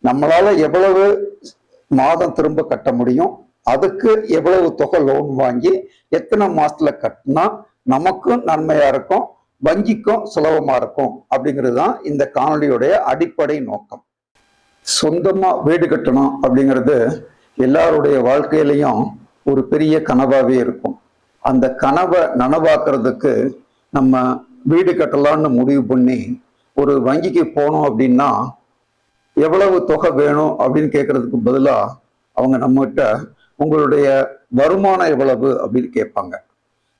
நம்மளால எவ்வளவு மாதம் திரும்ப கட்ட முடியும், அதுக்கு எவ்வளவு தொகை லோன் வாங்கி எத்தனை மாசத்துல கட்டினா நமக்கும் நன்மையா இருக்கும், வங்கிக்கும் சுலபமா இருக்கும் அப்படிங்கிறது தான் இந்த காணொலியுடைய அடிப்படை நோக்கம். சொந்தமா வீடு கட்டணும் அப்படிங்கிறது எல்லாருடைய வாழ்க்கையிலையும் ஒரு பெரிய கனவாவே இருக்கும். அந்த கனவை நனவாக்குறதுக்கு நம்ம வீடு கட்டலான்னு முடிவு பண்ணி ஒரு வங்கிக்கு போனோம் அப்படின்னா எவ்வளவு தொகை வேணும் அப்படின்னு கேட்கறதுக்கு பதிலா அவங்க நம்மகிட்ட உங்களுடைய வருமானம் எவ்வளவு அப்படின்னு கேட்பாங்க.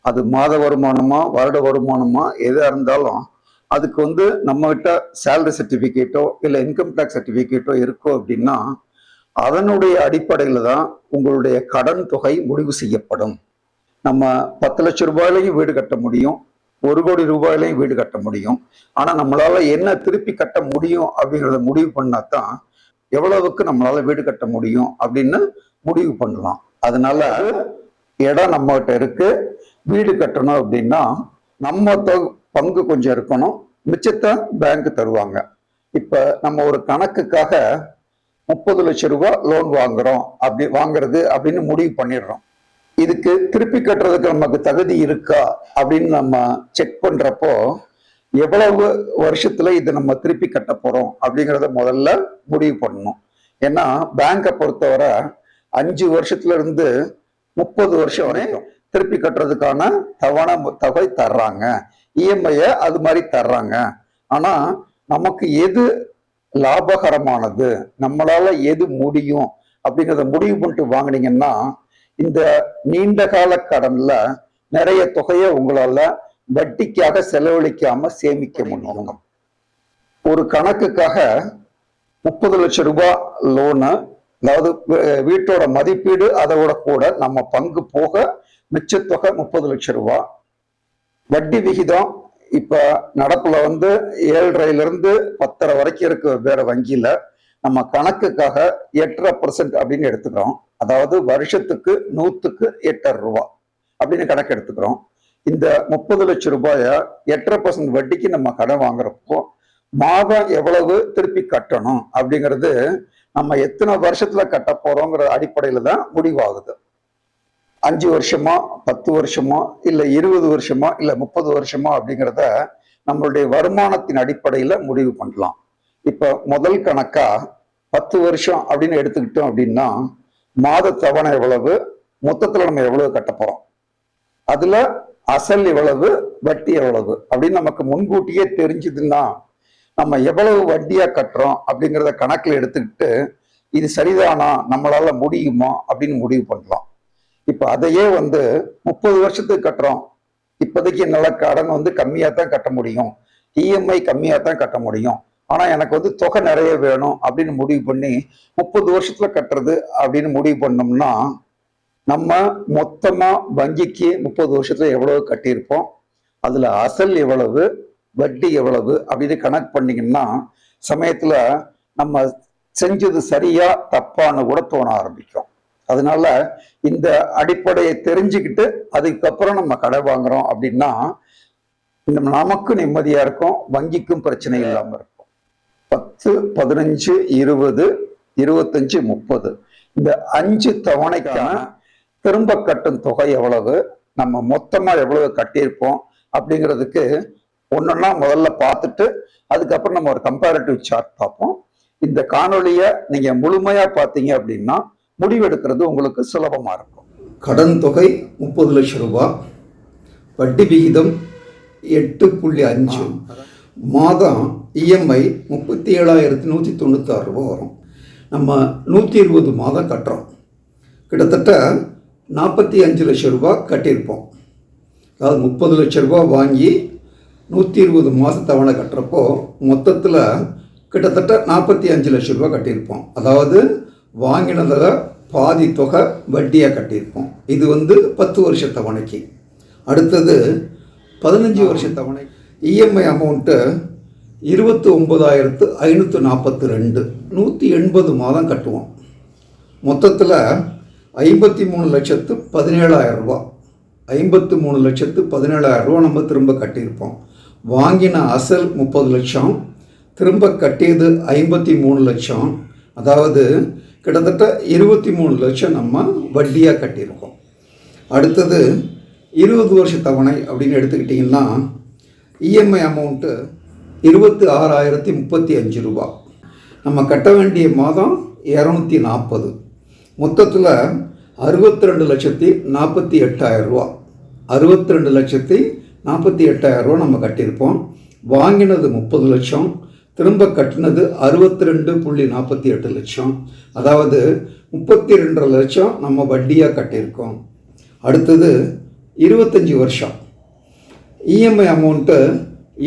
அது மாத வருமானமா வருட வருமானமா எதா இருந்தாலும் அதுக்கு நம்ம கிட்ட சேலரி சர்டிபிகேட்டோ இல்லை இன்கம் டேக்ஸ் சர்டிபிகேட்டோ இருக்கோ அப்படின்னா அதனுடைய அடிப்படையில தான் உங்களுடைய கடன் தொகை முடிவு செய்யப்படும். நம்ம 10 லட்சம் ரூபாயிலையும் வீடு கட்ட முடியும், 1 கோடி ரூபாயிலையும் வீடு கட்ட முடியும். ஆனா நம்மளால என்ன திருப்பி கட்ட முடியும் அப்படிங்கிறத முடிவு பண்ணாதான் எவ்வளவுக்கு நம்மளால வீடு கட்ட முடியும் அப்படின்னு முடிவு பண்ணலாம். அதனால இடம் நம்ம கிட்ட இருக்கு, வீடு கட்டணும் அப்படின்னா நம்ம பங்கு கொஞ்சம் இருக்கணும், மிச்சத்தை பேங்க் தருவாங்க. இப்ப நம்ம ஒரு கணக்குக்காக 30 லட்சம் ரூபாய் லோன் வாங்குறது அப்படின்னு முடிவு பண்ணிடுறோம். இதுக்கு திருப்பி கட்டுறதுக்கு நமக்கு தகுதி இருக்கா அப்படின்னு நம்ம செக் பண்றப்போ எவ்வளவு வருஷத்துல இது நம்ம திருப்பி கட்ட போறோம் அப்படிங்கிறத முதல்ல முடிவு பண்ணணும். ஏன்னா பேங்கை பொறுத்தவரை 5 வருஷத்துல இருந்து 30 வருஷம் வரைக்கும் திருப்பி கட்டுறதுக்கான தொகை தர்றாங்க, இஎம்ஐ அது மாதிரி தர்றாங்க. ஆனா நமக்கு எது லாபகரமானது, நம்மளால எது முடியும் அப்படிங்கிறத முடிவு பண்ணிட்டு வாங்கினீங்கன்னா இந்த நீண்ட கால கடன்ல நிறைய தொகையை உங்களால வட்டிக்காக செலவழிக்காம சேமிக்க முடியும். ஒரு கணக்குக்காக 30 லட்சம் ரூபாய் லோனு, அதாவது வீட்டோட மதிப்பீடு அதோட கூட நம்ம பங்கு போக மிச்ச தொகை 30 லட்சம் ரூபாய். வட்டி விகிதம் இப்ப நடப்புல 7.5% 10.5 வரைக்கும் இருக்கு வேற வங்கியில. நம்ம கணக்குக்காக 8.5% அப்படின்னு எடுத்துக்கிறோம். அதாவது வருஷத்துக்கு 100க்கு 8.5 ரூபாய் அப்படின்னு கணக்கு எடுத்துக்கிறோம். இந்த 30 லட்சம் ரூபாய 8.5% வட்டிக்கு நம்ம கடன் வாங்குறப்போ மாதம் எவ்வளவு திருப்பி கட்டணும் அப்படிங்கிறது நம்ம எத்தனை வருஷத்துல கட்ட போறோங்கிற அடிப்படையில தான் முடிவாகுது. 5 வருஷமா, 10 வருஷமா, இல்ல 20 வருஷமா, இல்ல 30 வருஷமா அப்படிங்கிறத நம்மளுடைய வருமானத்தின் அடிப்படையில முடிவு பண்ணலாம். இப்ப முதல் கணக்கா 10 வருஷம் அப்படின்னு எடுத்துக்கிட்டோம் அப்படின்னா மாத தவணை எவ்வளவு, மொத்தத்துல நம்ம எவ்வளவு கட்ட போறோம், அதுல அசல் எவ்வளவு, வட்டி எவ்வளவு அப்படின்னு நமக்கு முன்கூட்டியே தெரிஞ்சதுன்னா நம்ம எவ்வளவு வட்டியா கட்டுறோம் அப்படிங்கிறத கணக்குல எடுத்துக்கிட்டு இது சரிதானா, நம்மளால முடியுமா அப்படின்னு முடிவு பண்ணலாம். இப்ப அதையே 30 வருஷத்துக்கு கட்டுறோம், இப்போதைக்கு என்னால கடன் கம்மியா தான் கட்ட முடியும், இஎம்ஐ கம்மியா தான் கட்ட முடியும், ஆனா எனக்கு தொகை நிறைய வேணும் அப்படின்னு முடிவு பண்ணி 30 வருஷத்துல கட்டுறது அப்படின்னு முடிவு பண்ணோம்னா நம்ம மொத்தமா வங்கிக்கு 30 வருஷத்துல எவ்வளவு கட்டியிருப்போம், அதுல அசல் எவ்வளவு, வட்டி எவ்வளவு அப்படின்னு கணக்கு பண்ணீங்கன்னா சமயத்துல நம்ம செஞ்சது சரியா தப்பான்னு கூட தோண ஆரம்பிக்கும். அதனால இந்த அடிப்படையை தெரிஞ்சுக்கிட்டு அதுக்கப்புறம் நம்ம கடன் வாங்குறோம் அப்படின்னா நமக்கும் நிம்மதியா இருக்கும், வங்கிக்கும் பிரச்சனை இல்லாம இருக்கும். 10, 15, 20, 25, 30 இந்த 5 தவணைக்கான திரும்ப கட்டும் தொகை எவ்வளவு, நம்ம மொத்தமா எவ்வளவு கட்டியிருப்போம் அப்படிங்கிறதுக்கு ஒன்னொன்னா முதல்ல பார்த்துட்டு அதுக்கப்புறம் நம்ம ஒரு கம்பேரிட்டிவ் சார்ட் பார்ப்போம். இந்த காணொலியை நீங்க முழுமையா பார்த்தீங்க அப்படின்னா முடிவெடுக்கிறது உங்களுக்கு சுலபமா இருக்கும். கடன் தொகை 30 லட்சம் ரூபாய், வட்டி விகிதம் 8.5, மாதம் இஎம்ஐ 37,196 ரூபாய் வரும். நம்ம 120 மாதம் கட்டுறோம், கிட்டத்தட்ட 45 லட்சம் ரூபாய் கட்டியிருப்போம். அதாவது 30 லட்சம் ரூபாய் வாங்கி 120 மாதம் தவணை கட்டுறப்போ மொத்தத்தில் கிட்டத்தட்ட 45 லட்சம் ரூபாய் கட்டியிருப்போம். அதாவது வாங்கினதில் பாதி தொகை வட்டியாக கட்டியிருப்போம். இது 10 வருஷ தவணைக்கு. அடுத்தது 15 வருஷ தவணை. இஎம்ஐ அமௌண்ட்டு 29,542, 180 மாதம் கட்டுவோம். மொத்தத்தில் 53,17,000 ரூபா, 53,17,000 ரூபா நம்ம திரும்ப கட்டியிருப்போம். வாங்கின அசல் 30 லட்சம், திரும்ப கட்டியது 53 லட்சம், அதாவது கிட்டத்தட்ட 23 லட்சம் நம்ம வட்டியாக கட்டியிருக்கோம். அடுத்தது 20 வருஷ தவணை அப்படின்னு எடுத்துக்கிட்டிங்கன்னா இஎம்ஐ அமௌண்ட்டு 26,035 ரூபா. நம்ம கட்ட வேண்டிய மாதம் 240. மொத்தத்தில் 62,48,000 ரூபா. 62,48,000 ரூபா நம்ம கட்டியிருப்போம். வாங்கினது 30 லட்சம், திரும்ப கட்டினது 62.48 லட்சம். அதாவது 32.5 லட்சம் நம்ம வட்டியாக கட்டியிருக்கோம். அடுத்தது 25 வருஷம் இஎம்ஐ அமௌண்ட்டு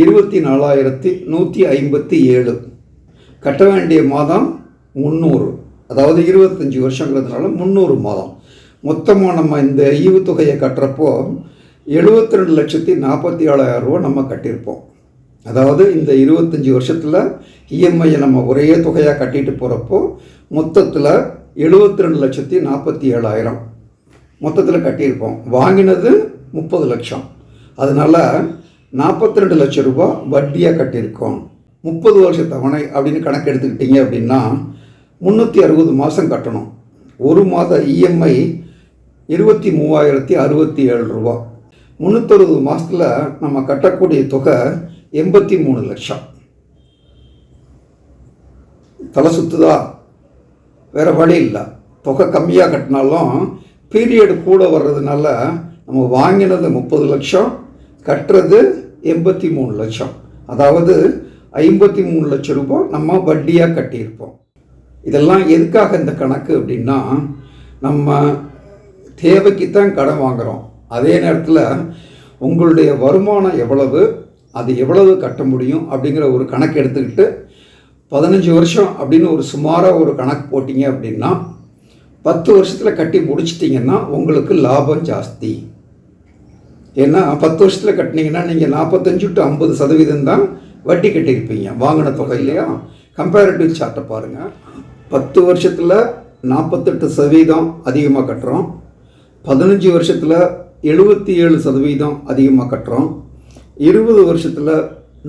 24,157. கட்ட வேண்டிய மாதம் 300. அதாவது 25 வருஷங்கிறதுனால 300 மாதம். மொத்தமாக நம்ம இந்த ஈவுத்தொகையை கட்டுறப்போ 72,47,000 ரூபா நம்ம கட்டியிருப்போம். அதாவது இந்த 25 வருஷத்தில் இஎம்ஐயை நம்ம ஒரே தொகையாக கட்டிட்டு போகிறப்போ மொத்தத்தில் 72,47,000 மொத்தத்தில் கட்டியிருப்போம். வாங்கினது 30 லட்சம். அதனால் 42 லட்சம் ரூபா வட்டியாக கட்டியிருக்கோம். 30 வருஷ தவணை அப்படின்னு கணக்கு எடுத்துக்கிட்டிங்க அப்படின்னா 360 மாதம் கட்டணும். ஒரு மாத இஎம்ஐ 23,067 ரூபா. 360 மாதத்தில் நம்ம கட்டக்கூடிய தொகை 83 லட்சம். தலை சுற்றுதா? வேறு வழி இல்லை. தொகை கம்மியாக கட்டினாலும் பீரியடு கூட வர்றதுனால நம்ம வாங்கினது 30 லட்சம், கட்டுறது 83 லட்சம். அதாவது 53 லட்சம் ரூபாய் நம்ம வட்டியாக கட்டியிருப்போம். இதெல்லாம் எதுக்காக இந்த கணக்கு அப்படின்னா, நம்ம தேவைக்குத்தான் கடன் வாங்குகிறோம். அதே நேரத்தில் உங்களுடைய வருமானம் எவ்வளவு, அது எவ்வளவு கட்ட முடியும் அப்படிங்கிற ஒரு கணக்கு எடுத்துக்கிட்டு 15 வருஷம் அப்படின்னு ஒரு சுமாராக ஒரு கணக்கு போட்டிங்க அப்படின்னா 10 வருஷத்தில் கட்டி முடிச்சிட்டிங்கன்னா உங்களுக்கு லாபம் ஜாஸ்தி. ஏன்னா 10 வருஷத்தில் கட்டினீங்கன்னா நீங்கள் 45 to 50% தான் வட்டி கட்டியிருப்பீங்க வாங்கின தொகை இல்லையா. கம்பேரிட்டிவ் சார்ட்டை பாருங்கள். 10 வருஷத்தில் 48% அதிகமாக கட்டுறோம். 15 வருஷத்தில் 77% அதிகமாக கட்டுறோம். 20 வருஷத்தில்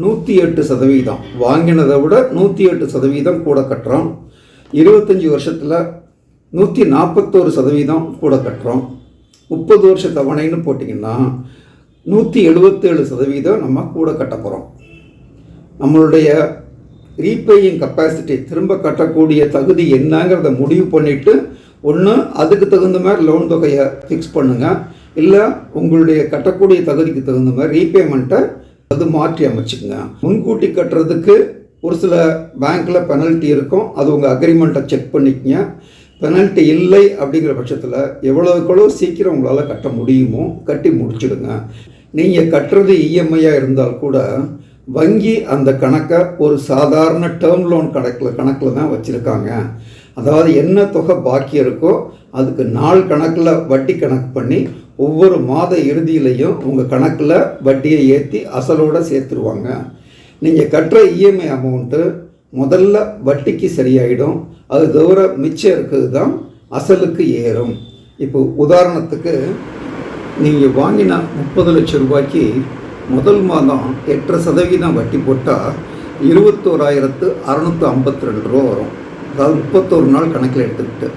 108%, வாங்கினதை விட 108% கூட கட்டுறோம். 25 வருஷத்தில் 141% கூட கட்டுறோம். 30 வருஷ தவணைன்னு போட்டிங்கன்னா 177% நம்ம கூட கட்ட போகிறோம். நம்மளுடைய ரீபேயிங் கெப்பாசிட்டி, திரும்ப கட்டக்கூடிய தகுதி என்னங்கிறத முடிவு பண்ணிவிட்டு ஒன்று அதுக்கு தகுந்த மாதிரி லோன் தொகையை ஃபிக்ஸ் பண்ணுங்கள், இல்லை உங்களுடைய கட்டக்கூடிய தகுதிக்கு தகுந்த மாதிரி ரீபேமெண்ட்டை அது மாற்றி அமைச்சுக்குங்க. முன்கூட்டி கட்டுறதுக்கு ஒரு சில பேங்க்கில் பெனல்ட்டி இருக்கும், அது உங்கள் அக்ரிமெண்ட்டை செக் பண்ணிக்கங்க. பெனல்ட்டி இல்லை அப்படிங்கிற பட்சத்தில் எவ்வளோக்களோ சீக்கிரம் உங்களால் கட்ட முடியுமோ கட்டி முடிச்சுடுங்க. நீங்கள் கட்டுறது இஎம்ஐயாக இருந்தால் கூட வங்கி அந்த கணக்கை ஒரு சாதாரண டேர்ம் லோன் கணக்கில் தான் வச்சுருக்காங்க. அதாவது என்ன தொகை பாக்கி இருக்கோ அதுக்கு நாள் கணக்கில் வட்டி கணக்கு பண்ணி ஒவ்வொரு மாத இறுதியிலையும் உங்கள் கணக்கில் வட்டியை ஏற்றி அசலோடு சேர்த்துருவாங்க. நீங்கள் கட்டுற இஎம்ஐ அமௌண்ட்டு முதல்ல வட்டிக்கு சரியாயிடும், அது தவிர மிச்சம் இருக்கிறது தான் அசலுக்கு ஏறும். இப்போ உதாரணத்துக்கு நீங்கள் வாங்கின 30 லட்சம் ரூபாய்க்கு முதல் மாதம் 8% வட்டி போட்டால் 21,652 ரூபா வரும். அதாவது 31 நாள் கணக்கில் எடுத்துக்கிட்டு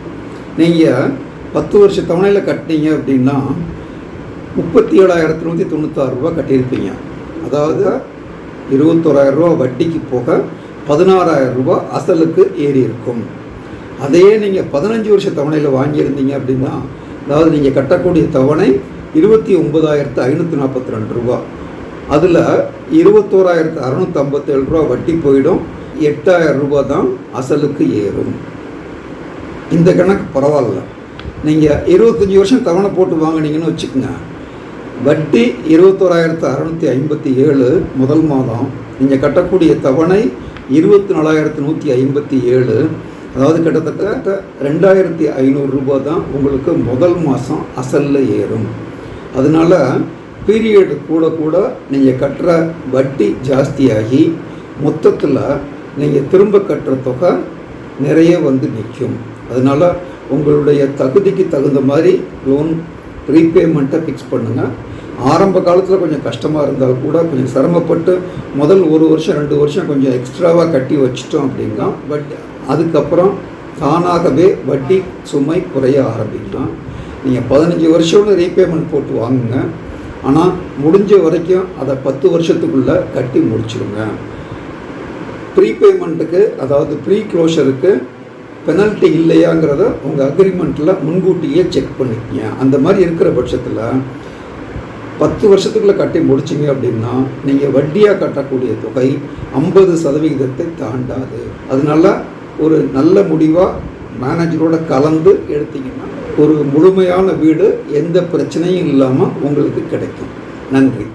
நீங்கள் 10 வருஷ தவணையில் கட்டினீங்க அப்படின்னா 37,196 ரூபா கட்டியிருப்பீங்க. அதாவது 21,000 ரூபா வட்டிக்கு போக 16,000 ரூபா அசலுக்கு ஏறி இருக்கும். அதே நீங்கள் 15 வருஷ தவணையில் வாங்கியிருந்தீங்க அப்படின்னா, அதாவது நீங்கள் கட்டக்கூடிய தவணை 29,542 ரூபா. அதில் 21,657 ரூபா வட்டி போயிடும், 8,000 ரூபா தான் அசலுக்கு ஏறும். இந்த கணக்கு பரவாயில்ல. நீங்கள் 25 வருஷம் தவணை போட்டு வாங்கினீங்கன்னு வச்சுக்கோங்க, வட்டி 21,657 முதல் மாதம், நீங்கள் கட்டக்கூடிய தவணை 24,157, அதாவது கிட்டத்தட்ட 2,500 ரூபா தான் உங்களுக்கு முதல் மாதம் அசலில் ஏறும். அதனால் பீரியடு கூட கூட நீங்கள் கட்டுற வட்டி ஜாஸ்தியாகி மொத்தத்தில் நீங்கள் திரும்ப கட்டுற தொகை நிறைய வந்து நிற்கும். அதனால் உங்களுடைய தகுதிக்கு தகுந்த மாதிரி லோன் ரீபேமெண்ட்டை ஃபிக்ஸ் பண்ணுங்கள். ஆரம்ப காலத்தில் கொஞ்சம் கஷ்டமாக இருந்தால் கூட கொஞ்சம் சிரமப்பட்டு முதல் 1 வருஷம் 2 வருஷம் கொஞ்சம் எக்ஸ்ட்ராவாக கட்டி வச்சிட்டோம் அப்படின்னா, பட் அதுக்கப்புறம் தானாகவே வட்டி சுமை குறைய ஆரம்பிக்கலாம். நீங்கள் 15 வருஷம்னு ரீபேமெண்ட் போட்டு வாங்குங்க. ஆனால் முடிஞ்ச வரைக்கும் அதை 10 வருஷத்துக்குள்ளே கட்டி முடிச்சிடுங்க. ப்ரீபேமெண்ட்டுக்கு, அதாவது ப்ரீ க்ளோஷருக்கு பெனல்ட்டி இல்லையாங்கிறத உங்கள் அக்ரிமெண்ட்டில் முன்கூட்டியே செக் பண்ணிக்கங்க. அந்த மாதிரி இருக்கிற பட்சத்தில் 10 வருஷத்துக்குள்ளே கட்டி முடிச்சிங்க அப்படின்னா நீங்கள் வட்டியாக கட்டக்கூடிய தொகை 50% தாண்டாது. அதனால ஒரு நல்ல முடிவாக மேனேஜரோட கலந்து எடுத்தீங்கன்னா ஒரு முழுமையான வீடு எந்த பிரச்சனையும் இல்லாமல் உங்களுக்கு கிடைக்கும். நன்றி.